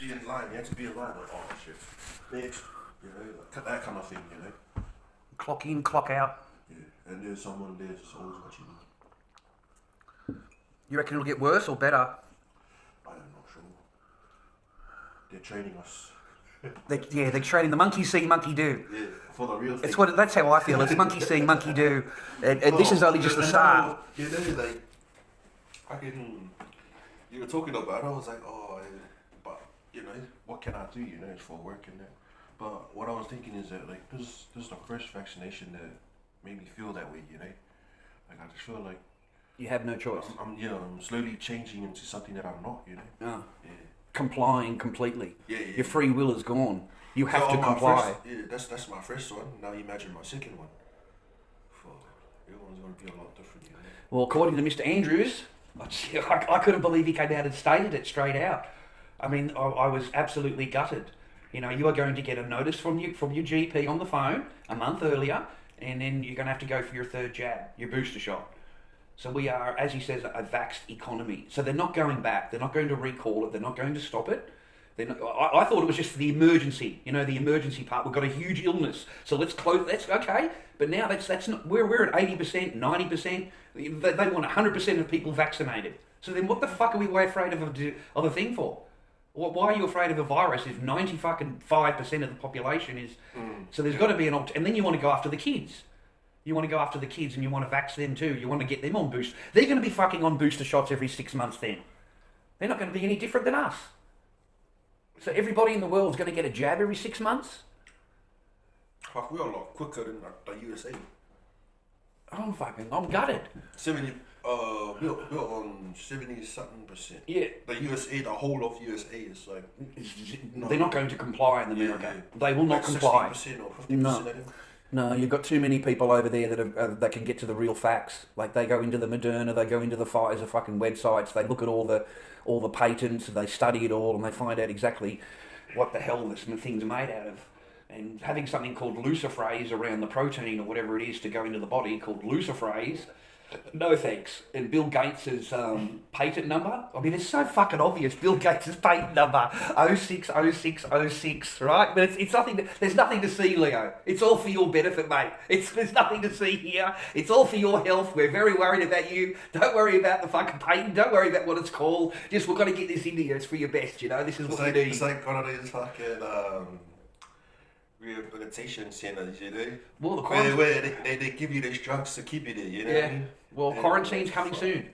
be in line. You have to be in line. Like, oh shit, next, like, that kind of thing, Clock in, clock out. Yeah, and there's someone there just always watching you. You reckon it'll get worse or better? I'm not sure. They're training us. They're training the monkey see, monkey do. Yeah, for the real thing. That's how I feel. It's monkey see, monkey do, and this is only just the start. Like, you were talking about it, I was like, but what can I do? It's for work and that. But what I was thinking is that, like, this is the first vaccination that made me feel that way. Like, I just feel like You have no choice. I'm slowly changing into something that I'm not. Yeah. Complying completely. Yeah. Your free will is gone. You have to comply. That's my first one. Now imagine my second one. Your one's going to be a lot different. Well, according to Mr. Andrews, I couldn't believe he came out and stated it straight out. I mean, I was absolutely gutted. You are going to get a notice from your GP on the phone a month earlier, and then you're going to have to go for your third jab, your booster shot. So we are, as he says, a vaxxed economy. So they're not going back. They're not going to recall it. They're not going to stop it. I thought it was just the emergency, the emergency part. We've got a huge illness, so let's close. That's okay. But now that's not. We're at 80%, 90%. They want 100% of people vaccinated. So then, what the fuck are we afraid of a thing for? Why are you afraid of a virus if 95% of the population is... So there's got to be and then you want to go after the kids. You want to go after the kids and you want to vax them too. You want to get them on booster. They're going to be fucking on booster shots every 6 months then. They're not going to be any different than us. So everybody in the world is going to get a jab every 6 months? Fuck, we're a lot quicker than the USA. I'm gutted. We're on 70-something%. Yeah. The USA, the whole of USA is like... They're not going to comply in America. Yeah. They will not comply. 60% or 50%, I think. No, you've got too many people over there that can get to the real facts. Like, they go into the Moderna, they go into the Pfizer fucking websites, they look at all the patents, they study it all, and they find out exactly what the hell this thing's made out of. And having something called luciferase around the protein or whatever it is to go into the body called luciferase, no thanks. And Bill Gates' patent number, I mean, it's so fucking obvious. Bill Gates' patent number, 060606, right? But it's nothing, there's nothing to see, Leo. It's all for your benefit, mate. There's nothing to see here. It's all for your health. We're very worried about you. Don't worry about the fucking patent. Don't worry about what it's called. Just, we've got to get this into you. It's for your best, This is what we need. It's like one of these fucking... rehabilitation centers, Well, where they give you these drugs to keep you there, Yeah. Well, quarantine's coming soon.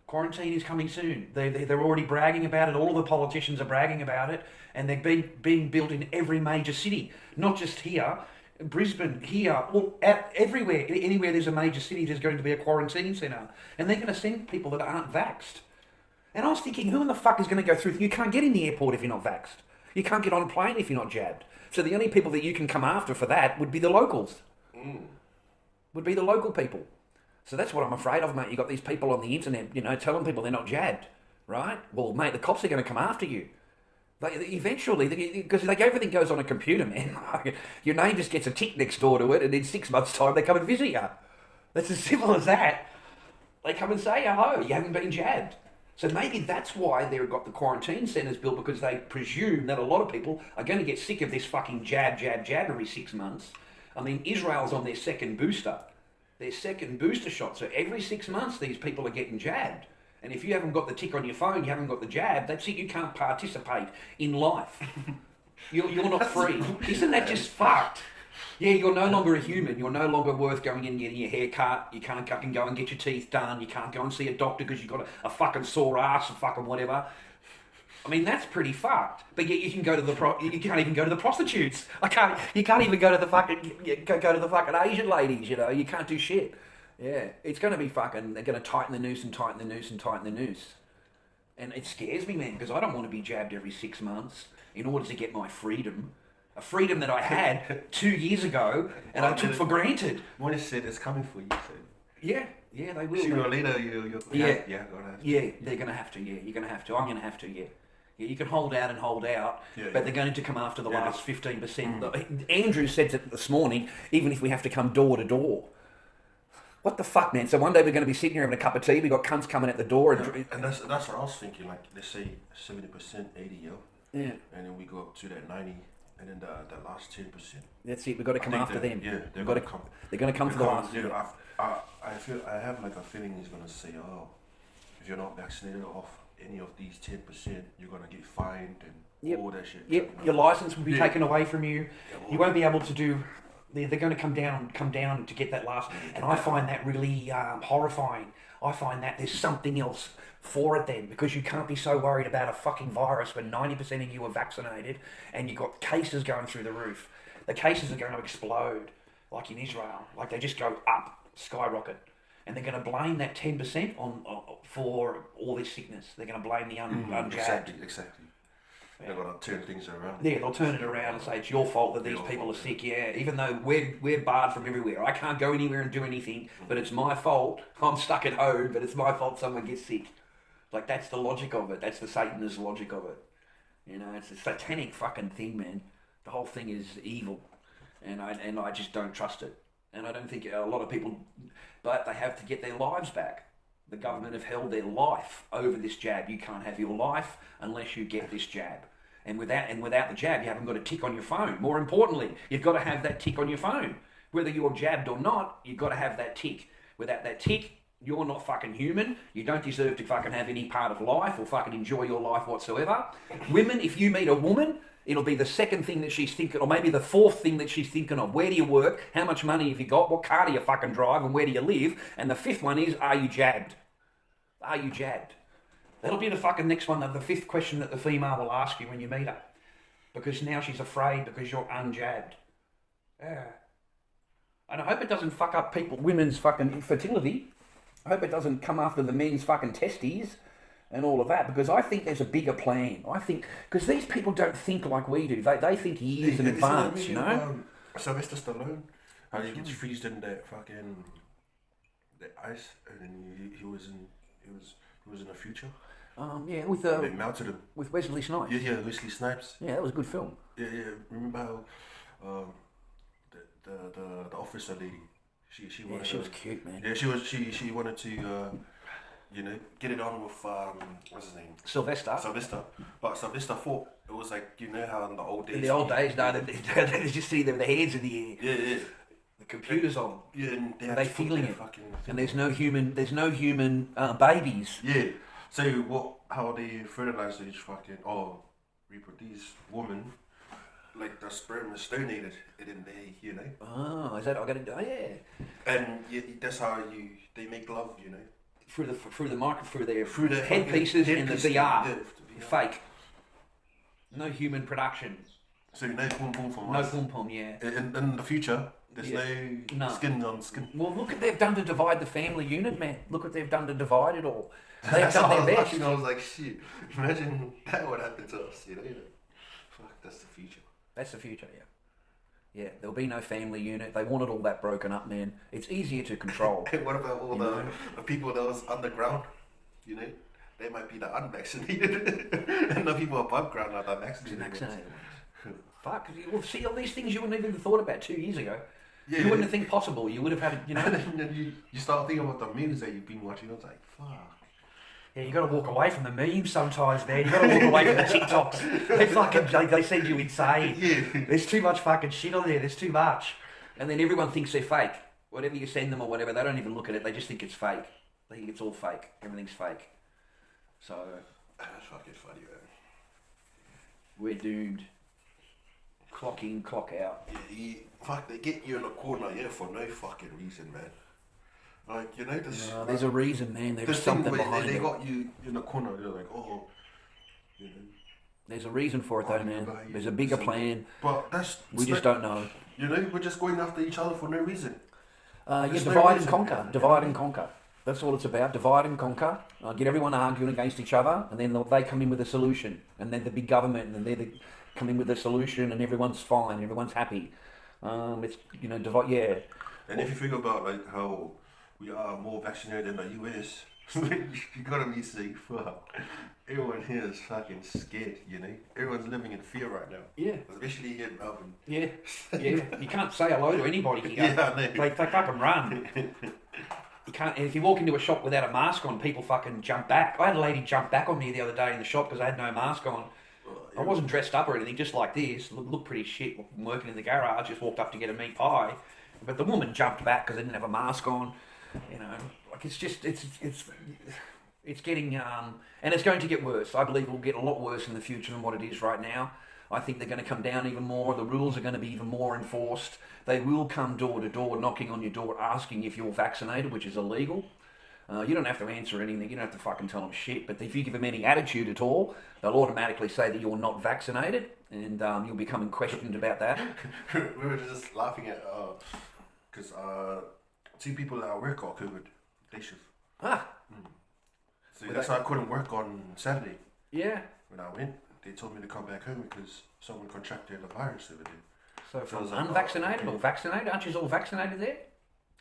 Quarantine is coming soon. They're already bragging about it. All of the politicians are bragging about it, and they're being built in every major city, not just here, Brisbane, here, everywhere. Anywhere there's a major city, there's going to be a quarantine centre, and they're going to send people that aren't vaxxed. And I was thinking, who in the fuck is going to go through? You can't get in the airport if you're not vaxxed. You can't get on a plane if you're not jabbed. So the only people that you can come after for that would be the locals. Would be the local people. So that's what I'm afraid of, mate. You got these people on the internet, telling people they're not jabbed, right? Well, mate, the cops are going to come after you. Eventually, because everything goes on a computer, man. Your name just gets a tick next door to it, and in 6 months' time, they come and visit you. That's as simple as that. They come and say, hello, you haven't been jabbed. So maybe that's why they've got the quarantine centres built, because they presume that a lot of people are going to get sick of this fucking jab every 6 months. I mean, Israel's on their second booster shot. So every 6 months, these people are getting jabbed. And if you haven't got the tick on your phone, you haven't got the jab, that's it, you can't participate in life. You're not free. Isn't that just fucked? Yeah, you're no longer a human. You're no longer worth going in and getting your hair cut. You can't go and get your teeth done. You can't go and see a doctor because you've got a fucking sore ass or fucking whatever. I mean, that's pretty fucked. But yet you can go to you can't even go to the prostitutes. You can't even go to the fucking Asian ladies. You can't do shit. Yeah, it's going to be fucking. They're going to tighten the noose and tighten the noose and tighten the noose. And it scares me, man, because I don't want to be jabbed every 6 months in order to get my freedom. A freedom that I had 2 years ago and I took for granted. Monica said it's coming for you. So. Yeah, they will. Sooner or later, you're they're going to have to. Yeah, you're going to have to. I'm going to have to. Yeah, you can hold out, but they're going to come after the last 15%. Andrew said it this morning. Even if we have to come door to door. What the fuck, man? So one day we're going to be sitting here having a cup of tea. We got cunts coming at the door, and that's what I was thinking. Like, let's say 70%, 80%, Yeah. up to that 90, and then that last 10%. That's it. We've got to come after them. Yeah, They're going to come for the last. Yeah, I have like a feeling he's gonna say, oh, if you're not vaccinated off any of these 10%, you're gonna get fined and all that shit. Yep, your license will be taken away from you. You won't be able to do. They're going to come down to get that last. And I find that really horrifying. I find that there's something else for it then, because you can't be so worried about a fucking virus when 90% of you are vaccinated and you've got cases going through the roof. The cases are going to explode, like in Israel. Like they just go up, skyrocket. And they're going to blame that 10% on for all this sickness. They're going to blame the unjabbed. Exactly. They're going to turn things around. Yeah, they'll turn it around and say it's your fault that these people are sick. Yeah, even though we're barred from everywhere. I can't go anywhere and do anything, but it's my fault. I'm stuck at home, but it's my fault someone gets sick. Like, that's the logic of it. That's the Satanist logic of it. You know, it's a satanic fucking thing, man. The whole thing is evil. And I just don't trust it. And I don't think a lot of people, but they have to get their lives back. The government have held their life over this jab. You can't have your life unless you get this jab. And without the jab, you haven't got a tick on your phone. More importantly, you've got to have that tick on your phone. Whether you're jabbed or not, you've got to have that tick. Without that tick, you're not fucking human. You don't deserve to fucking have any part of life or fucking enjoy your life whatsoever. Women, if you meet a woman, it'll be the second thing that she's thinking, or maybe the fourth thing that she's thinking of. Where do you work? How much money have you got? What car do you fucking drive? And where do you live? And the fifth one is, are you jabbed? Are you jabbed? That'll be the fucking next one, the fifth question that the female will ask you when you meet her. Because now she's afraid because you're unjabbed. Yeah. And I hope it doesn't fuck up women's fucking fertility. I hope it doesn't come after the men's fucking testes and all of that, because I think there's a bigger plan. I think, because these people don't think like we do. They think years in advance, you know? Sylvester Stallone, how he gets freezed in that fucking the ice, and then he was in the future. Yeah, with they melted him. With Wesley Snipes. Yeah, Wesley Snipes. Yeah, that was a good film. Yeah. Remember how the officer lady, she wanted she was cute, man. Yeah, she wanted to get it on with what's his name? Sylvester. But Sylvester thought it was like, you know how in the old days. In the old days, no, they just see their heads in the air. Yeah. The computer's on. Yeah, and they're feeling it. And there's no human babies. Yeah. So how they fertilize each fucking reproduce woman, like the sperm is donated, and then they, Oh, is that I got to? Oh, yeah. And that's how they make love, Through their headpieces and the VR. Yeah, fake. No human production. So no pum pum from us. No pum pum, yeah. In the future, there's no skin on skin. Well, look what they've done to divide the family unit, man. Look what they've done to divide it all. They've done their best. I was like, shit. Imagine that would happen to us, Fuck, that's the future. That's the future, yeah. Yeah, there'll be no family unit. They wanted all that broken up, man. It's easier to control. And what about all the people that was underground? They might be the unvaccinated, and the people above ground are the vaccinated. Fuck. Well, see, all these things you wouldn't have even thought about 2 years ago. Yeah, you wouldn't have think possible. You would have had, And then you start thinking about the memes that you've been watching. It's like, fuck. Yeah, you got to walk away from the memes sometimes, man. You got to walk away from the TikToks. They send you insane. Yeah. There's too much fucking shit on there. There's too much, and then everyone thinks they're fake. Whatever you send them or whatever, they don't even look at it. They just think it's fake. They think it's all fake. Everything's fake. So that's fucking funny, man. We're doomed. Clock in, clock out. Yeah, fuck, they get you in a corner, for no fucking reason, man. Like, there's a reason, man. There's something behind it. They got you in a corner. They're like, There's a reason for it, though, man. There's a bigger plan. But we just don't know. We're just going after each other for no reason. Divide and conquer. Divide and conquer. That's all it's about. Divide and conquer. Get everyone arguing against each other, and then they come in with a solution. And then the big government, and then they come in with a solution, and everyone's fine. Everyone's happy. It's divide. Yeah. And if you think about like how we are more vaccinated than the US, you gotta be safe. Everyone here is fucking scared, Everyone's living in fear right now. Yeah. Especially here in Melbourne. Yeah. You can't say hello to anybody here. Yeah, I know. They fucking run. You can't. If you walk into a shop without a mask on, people fucking jump back. I had a lady jump back on me the other day in the shop because I had no mask on. I wasn't dressed up or anything, just like this. Looked pretty shit. Working in the garage, just walked up to get a meat pie, but the woman jumped back because they didn't have a mask on. You know, like it's getting and it's going to get worse. I believe it will get a lot worse in the future than what it is right now. I think they're going to come down even more. The rules are going to be even more enforced. They will come door to door, knocking on your door, asking if you're vaccinated, which is illegal. You don't have to answer anything. You don't have to fucking tell them shit. But if you give them any attitude at all, they'll automatically say that you're not vaccinated, and you'll be coming questioned about that. We were just laughing at because two people at work got COVID. Day shift. Ah. So that's why I couldn't work on Saturday. Yeah. When I went, they told me to come back home because someone contracted the virus over there. So from unvaccinated or vaccinated? Aren't you all vaccinated there?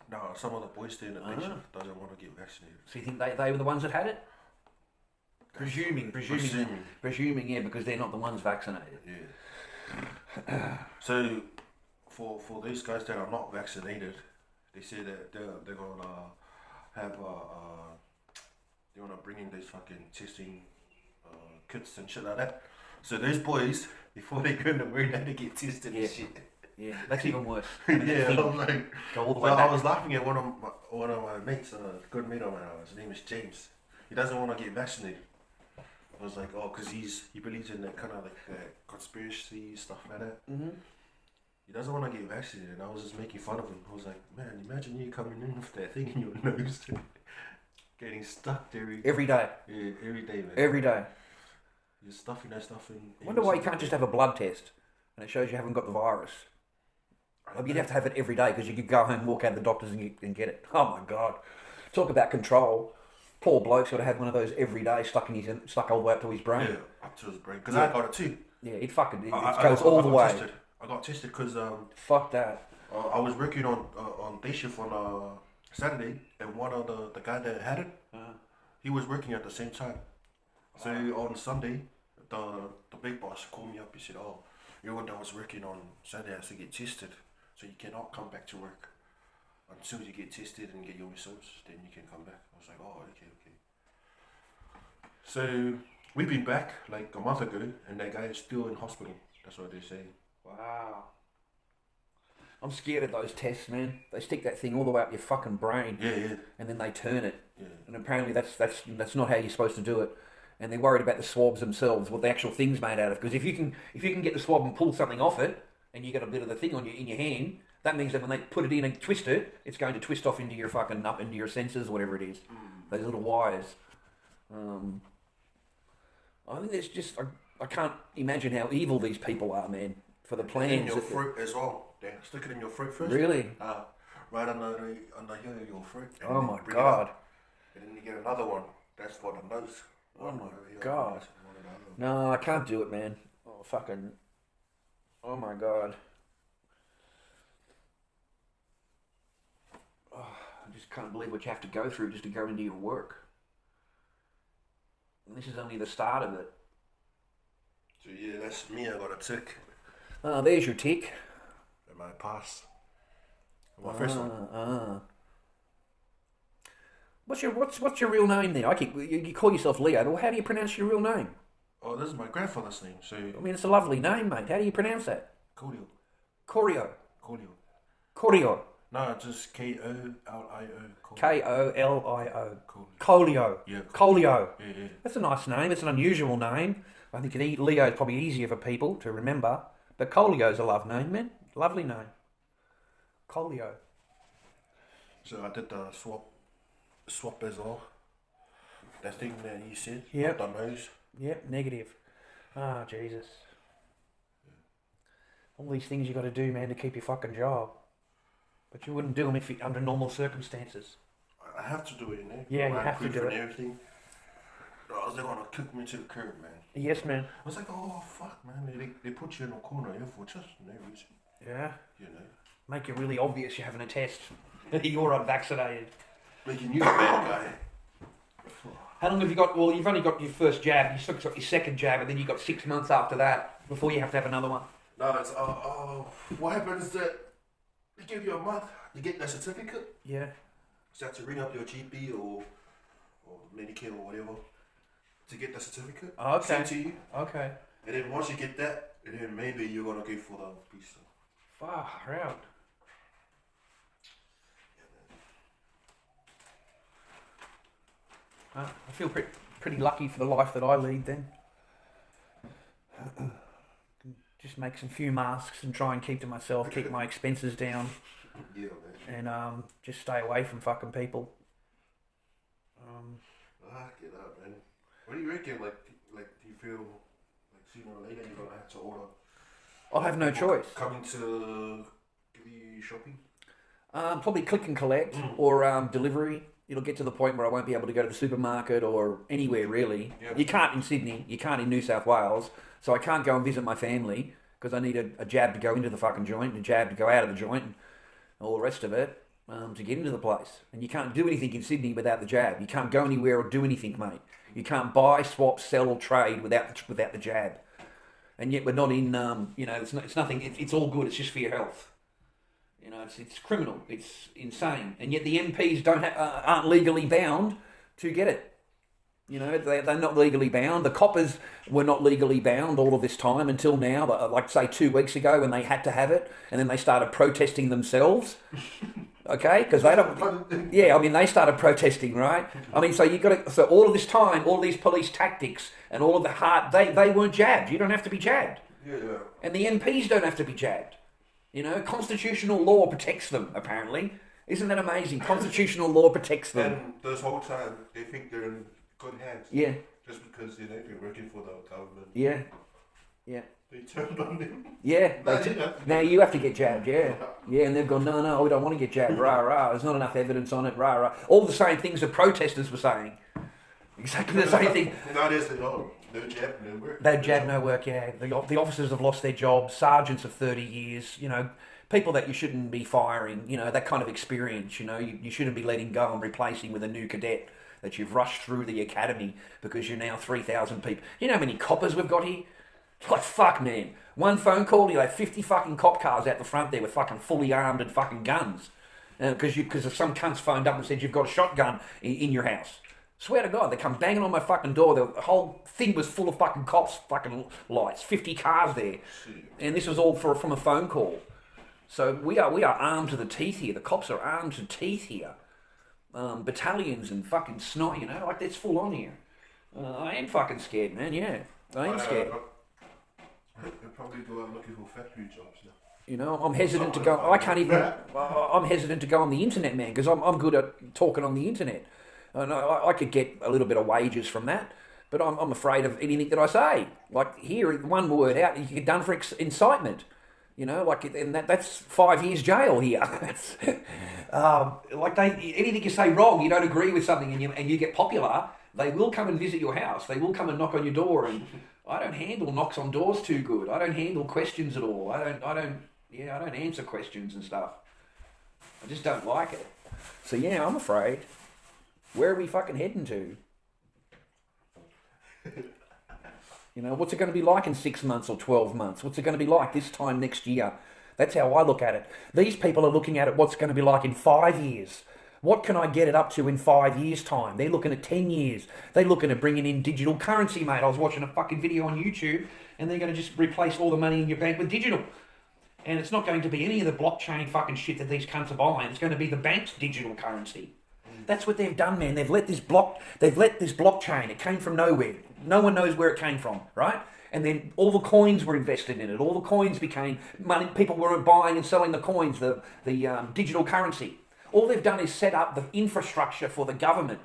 No, some of the boys there in the day shift doesn't want to get vaccinated. So you think they were the ones that had it? Presuming, yeah, because they're not the ones vaccinated. Yeah. So, for those guys that are not vaccinated, they say that they're gonna have they wanna bring in these fucking testing kits and shit like that. So those boys, before they go to work, they had to get tested and shit. Yeah, that's even worse. Yeah, I was like, go all the way back. I was laughing at one of my mates, a good mate of mine. His name is James. He doesn't want to get vaccinated. I was like, oh, because he believes in that kind of like conspiracy stuff like that. Mm-hmm. He doesn't want to get vaccinated, and I was just making fun of him. I was like, man, imagine you coming in with that thing in your nose, getting stuck there every day. Yeah, every day, man. Every day. You're stuffing that stuff in. I wonder why you can't just have a blood test, and it shows you haven't got the virus. Like you'd have to have it every day because you could go home, walk out of the doctors and get it. Oh my God. Talk about control. Poor bloke's got to have one of those every day stuck all the way up to his brain. Yeah, up to his brain. Because I got it too. Yeah, it goes all the way. I got tested because fuck that. I was working on day shift on Saturday, and one of the guy that had it, he was working at the same time. So on Sunday, the big boss called me up. He said, "Oh, everyone that was working on Saturday has to get tested, so you cannot come back to work until you get tested and get your results. Then you can come back." I was like, "Oh, okay." So we've been back like a month ago, and that guy is still in hospital. That's what they say. Wow. I'm scared of those tests, man. They stick that thing all the way up your fucking brain. Yeah. And then they turn it. Yeah. And apparently that's not how you're supposed to do it. And they're worried about the swabs themselves, what the actual thing's made out of. Because if you can get the swab and pull something off it, and you got a bit of the thing in your hand, that means that when they put it in and twist it, it's going to twist off into your fucking up into your sensors, whatever it is. Those little wires. I think there's just I can't imagine how evil these people are, man. For the plans. In your throat as well. They stick it in your throat first. Really? Right under here your throat. Oh my God. And then you get another one. That's for the nose. Oh my God. No, I can't do it, man. Oh fucking. Oh my God. Oh, I just can't believe what you have to go through just to go into your work. And this is only the start of it. So yeah, that's me. I got a tick. Oh, there's your tick. And my pass. My first one. What's your real name then? You call yourself Leo, but how do you pronounce your real name? Oh, this is my grandfather's name. So I mean, it's a lovely name, mate. How do you pronounce that? Kolio. Kolio. No, just Kolio. Kolio. Kolio. Yeah. Kolio. Yeah. That's a nice name. It's an unusual name. I think Leo is probably easier for people to remember. But Kolio's a love name, man. Lovely name. Kolio. So I did the swap as well. That thing that you said. Yep. The nose. Yep, negative. Ah, Jesus. All these things you got to do, man, to keep your fucking job. But you wouldn't do them if under normal circumstances. I have to do it, innit? Yeah, you have to do it. And everything. Or else they're gonna kick me to the curb, man. Yes, man. I was like, oh fuck, man. They put you in a corner here for just no reason. Yeah. You know. Make it really obvious you're having a test. You're unvaccinated. Making you a bad guy. How long have you got? Well, you've only got your first jab. You still got your second jab, and then you got 6 months after that before you have to have another one. No, it's what happens is that they give you a month to get that certificate. Yeah. So you have to ring up your GP or Medicare or whatever to get the certificate. Oh, okay. Sent to you. Okay. And then once you get that, and then maybe you're gonna go for the booster. Far out. I feel pretty lucky for the life that I lead then. Just make some few masks and try and keep to myself, keep my expenses down. Yeah, man. And just stay away from fucking people. Get up, man. What do you reckon? Like, do you feel like sooner or later you're gonna have to order? I'll have no choice. Coming to give you shopping? Probably click and collect or delivery. It'll get to the point where I won't be able to go to the supermarket or anywhere really. Yep. You can't in Sydney, you can't in New South Wales, so I can't go and visit my family because I need a jab to go into the fucking joint and a jab to go out of the joint and all the rest of it to get into the place. And you can't do anything in Sydney without the jab. You can't go anywhere or do anything, mate. You can't buy, swap, sell or trade without the jab. And yet we're not in, it's nothing, it's all good, it's just for your health. You know, it's criminal, it's insane. And yet the MPs aren't legally bound to get it. You know, they're not legally bound. The coppers were not legally bound all of this time until now, like say 2 weeks ago when they had to have it, and then they started protesting themselves. Okay, because they don't. Yeah, I mean they started protesting, right? I mean, so all of this time, all these police tactics and all of the they weren't jabbed. You don't have to be jabbed. Yeah. And the MPs don't have to be jabbed. You know, constitutional law protects them. Apparently, isn't that amazing? Constitutional law protects them. And this whole time they think they're in good hands. Yeah. Just because they're working for the government. Yeah. They turned on them. Yeah. Now you have to get jabbed. Yeah. Yeah, and they've gone, no, we don't want to get jabbed. Rah rah. There's not enough evidence on it. Rah rah. All the same things the protesters were saying. Exactly the same thing. No, they said, no jab, no work. No jab, no work. Yeah. The officers have lost their jobs. Sergeants of 30 years. You know, people that you shouldn't be firing. You know, that kind of experience. You know, you shouldn't be letting go and replacing with a new cadet that you've rushed through the academy because you're now 3,000 people. You know how many coppers we've got here? Like, fuck, man. One phone call, you have 50 fucking cop cars out the front there with fucking fully armed and fucking guns. Because some cunts phoned up and said you've got a shotgun in your house. Swear to God, they come banging on my fucking door. The whole thing was full of fucking cops, fucking lights, 50 cars there. And this was all from a phone call. So we are armed to the teeth here. The cops are armed to teeth here. Battalions and fucking snot, you know, like that's full on here. I am fucking scared, man, yeah. I am scared. They're probably going looking for factory jobs now. You know, I'm hesitant to go. I'm hesitant to go on the internet, man, because I'm good at talking on the internet. And I could get a little bit of wages from that, but I'm afraid of anything that I say. Like here, one word out, you get done for incitement. You know, like, and that's 5 years jail here. Anything you say wrong, you don't agree with something, and you get popular, they will come and visit your house. They will come and knock on your door, and I don't handle knocks on doors too good. I don't handle questions at all. I don't answer questions and stuff. I just don't like it. So yeah, I'm afraid. Where are we fucking heading to? You know, what's it going to be like in 6 months or 12 months? What's it going to be like this time next year? That's how I look at it. These people are looking at it, what's going to be like in 5 years. What can I get it up to in 5 years' time? They're looking at 10 years. They're looking at bringing in digital currency, mate. I was watching a fucking video on YouTube, and they're going to just replace all the money in your bank with digital. And it's not going to be any of the blockchain fucking shit that these cunts are buying. It's going to be the bank's digital currency. That's what they've done, man. They've let this blockchain. It came from nowhere. No one knows where it came from, right? And then all the coins were invested in it. All the coins became money. People were buying and selling the coins, the digital currency. All they've done is set up the infrastructure for the government.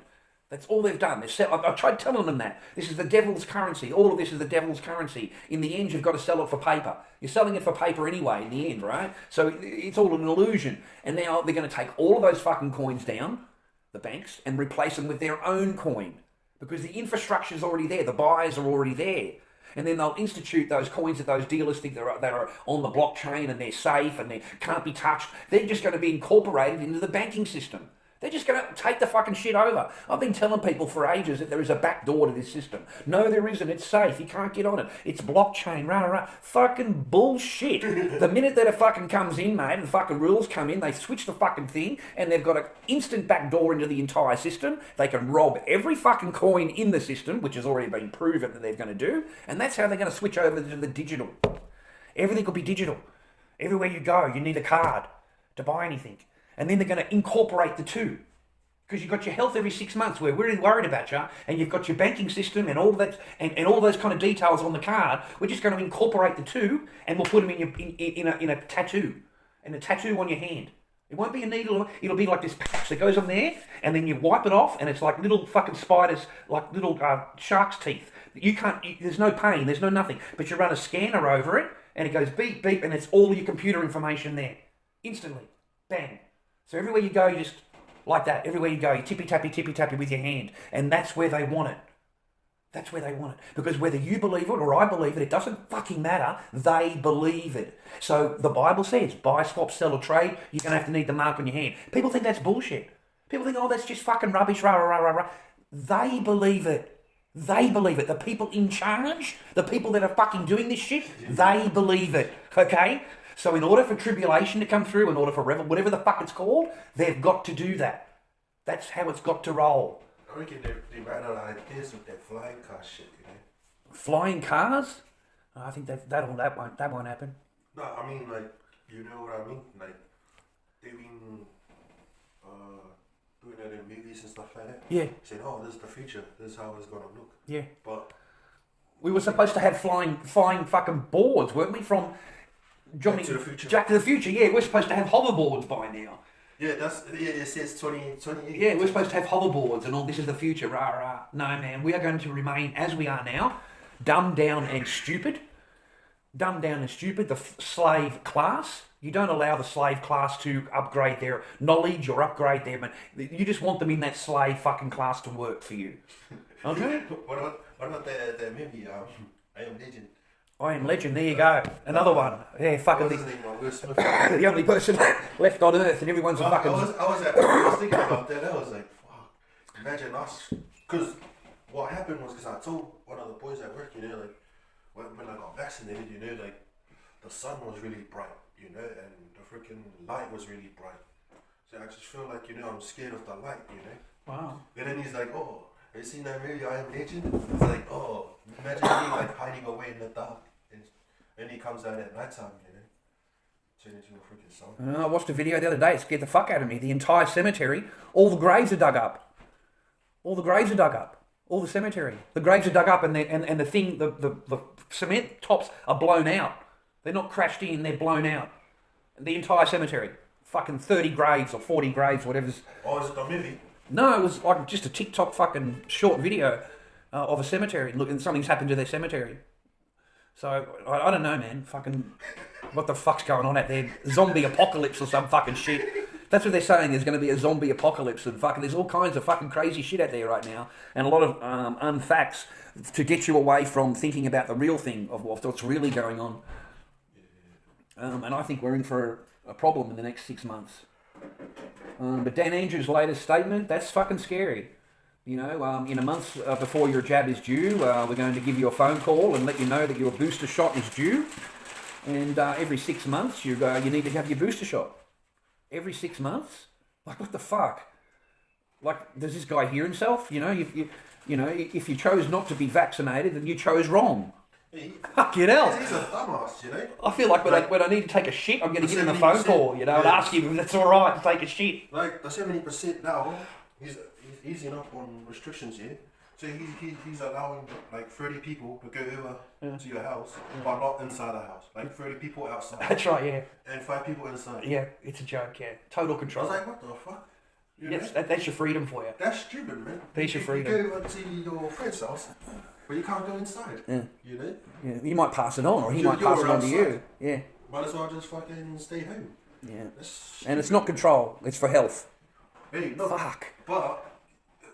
That's all they've done. I've tried telling them that. This is the devil's currency. All of this is the devil's currency. In the end, you've got to sell it for paper. You're selling it for paper anyway in the end, right? So it's all an illusion. And now they're going to take all of those fucking coins down, the banks, and replace them with their own coin. Because the infrastructure is already there. The buyers are already there. And then they'll institute those coins that those dealers think that are on the blockchain and they're safe and they can't be touched. They're just going to be incorporated into the banking system. They're just going to take the fucking shit over. I've been telling people for ages that there is a back door to this system. No, there isn't. It's safe. You can't get on it. It's blockchain. Rah, rah, rah. Fucking bullshit. The minute that it fucking comes in, mate, and the fucking rules come in, they switch the fucking thing, and they've got an instant back door into the entire system. They can rob every fucking coin in the system, which has already been proven that they're going to do, and that's how they're going to switch over to the digital. Everything will be digital. Everywhere you go, you need a card to buy anything. And then they're going to incorporate the two. Because you've got your health every 6 months. We're really worried about you. And you've got your banking system and all that, and all those kind of details on the card. We're just going to incorporate the two, and we'll put them in a tattoo. And a tattoo on your hand. It won't be a needle. It'll be like this patch that goes on there, and then you wipe it off, and it's like little fucking spiders, like little shark's teeth. There's no pain, there's no nothing. But you run a scanner over it, and it goes beep, beep, and it's all your computer information there. Instantly. Bang. So everywhere you go, you just, like that, everywhere you go, you tippy-tappy with your hand. And that's where they want it. That's where they want it. Because whether you believe it or I believe it, it doesn't fucking matter. They believe it. So the Bible says, buy, swap, sell or trade, you're going to have to need the mark on your hand. People think that's bullshit. People think, oh, that's just fucking rubbish, rah, rah, rah, rah. They believe it. They believe it. The people in charge, the people that are fucking doing this shit, they believe it. Okay? So in order for tribulation to come through, in order for whatever the fuck it's called, they've got to do that. That's how it's got to roll. I reckon they ran out of ideas with that flying car shit, you know. Flying cars? I think that won't happen. No, I mean, like, you know what I mean? Like, they've been doing it in movies and stuff like that. Yeah. Saying, oh, this is the future. This is how it's gonna look. Yeah. But we were supposed to have flying fucking boards, weren't we? From Back to the Future. Back to the Future, yeah. We're supposed to have hoverboards by now. Yeah, it says 2028. Yeah, we're supposed to have hoverboards and all. This is the future, rah rah. No, man, we are going to remain as we are now, dumbed down and stupid. Dumbed down and stupid. The slave class. You don't allow the slave class to upgrade their knowledge or upgrade their. You just want them in that slave fucking class to work for you. Okay. What about the movie? I Am Legend. I Am Legend, there you go. Another one. Yeah, fucking the only person left on earth and everyone's a fucking... I was thinking about that. I was like, fuck, imagine us. Because what happened was, because I told one of the boys at work, you know, like, when I got vaccinated, you know, like, the sun was really bright, you know, and the freaking light was really bright. So I just feel like, you know, I'm scared of the light, you know. Wow. And then he's like, oh, have you seen that movie, I Am Legend? It's like, oh, imagine me, like, hiding away in the dark. And he comes out at night time, you know, turn into a freaking song. I watched a video the other day, it scared the fuck out of me. The entire cemetery, all the graves are dug up. All the graves are dug up. All the cemetery. The graves are dug up and the thing, the cement tops are blown out. They're not crashed in, they're blown out. The entire cemetery. Fucking 30 graves or 40 graves, whatever's... Oh, is it a movie? No, it was like just a TikTok fucking short video of a cemetery. Look, and something's happened to their cemetery. So, I don't know, man. Fucking, what the fuck's going on out there? Zombie apocalypse or some fucking shit. That's what they're saying. There's going to be a zombie apocalypse and fucking, there's all kinds of fucking crazy shit out there right now. And a lot of unfacts to get you away from thinking about the real thing of what's really going on. And I think we're in for a problem in the next 6 months. But Dan Andrews' latest statement, that's fucking scary. You know, in a month before your jab is due, we're going to give you a phone call and let you know that your booster shot is due. And every 6 months, you need to have your booster shot. Every 6 months? Like, what the fuck? Like, does this guy hear himself? You know, if you chose not to be vaccinated, then you chose wrong. Fucking hell. He's a dumbass, you know. I feel like when I need to take a shit, I'm going to give him a phone call, you know, and ask him if it's all right to take a shit. Like, the 70% now, he's easing up on restrictions here. So he's allowing like 30 people to go over to your house, but not inside the house. Like 30 people outside. That's right, yeah. And 5 people inside. Yeah, it's a joke, yeah. Total I control. was like, what the fuck? That's your freedom for you. That's stupid, man. That's your freedom. You go over to your friend's house, but you can't go inside. Yeah. You know? Yeah, you might pass it on, or he might pass it on to you. Yeah. Might as well just fucking stay home. Yeah. And it's not control, it's for health. Hey, no. Fuck. But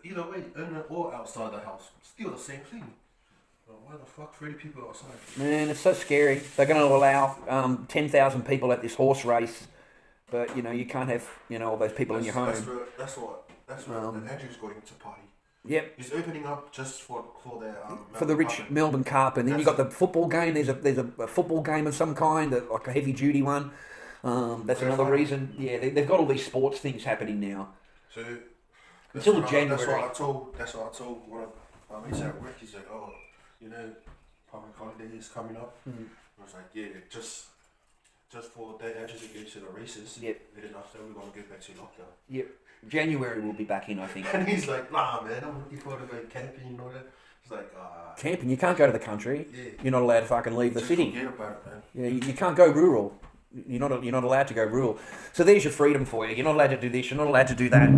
either way, in or outside the house, still the same thing. Well, why the fuck 30 people outside? Man, it's so scary. They're going to allow 10,000 people at this horse race But you can't have all those people in your home. That's where Andrew's going to party. Yep. He's opening up just for the For the rich Melbourne Cup, and then you got the football game. There's a football game of some kind, like a heavy duty one. That's another reason. Yeah, they've got all these sports things happening now. So until January. That's what I told one of my mates at work. He's like, oh, public holiday is coming up. I was like, yeah, just for that actually to go to the races. Yep. And then after we're gonna go back to lockdown. Yep. January will be back in, I think. And he's like, nah, man, I'm looking forward to going camping and all that. He's like, camping? You can't go to the country. Yeah. You're not allowed to fucking leave the city. Forget about it, man. Yeah, you can't go rural. You're not allowed to go rural. So there's your freedom for you. You're not allowed to do this. You're not allowed to do that.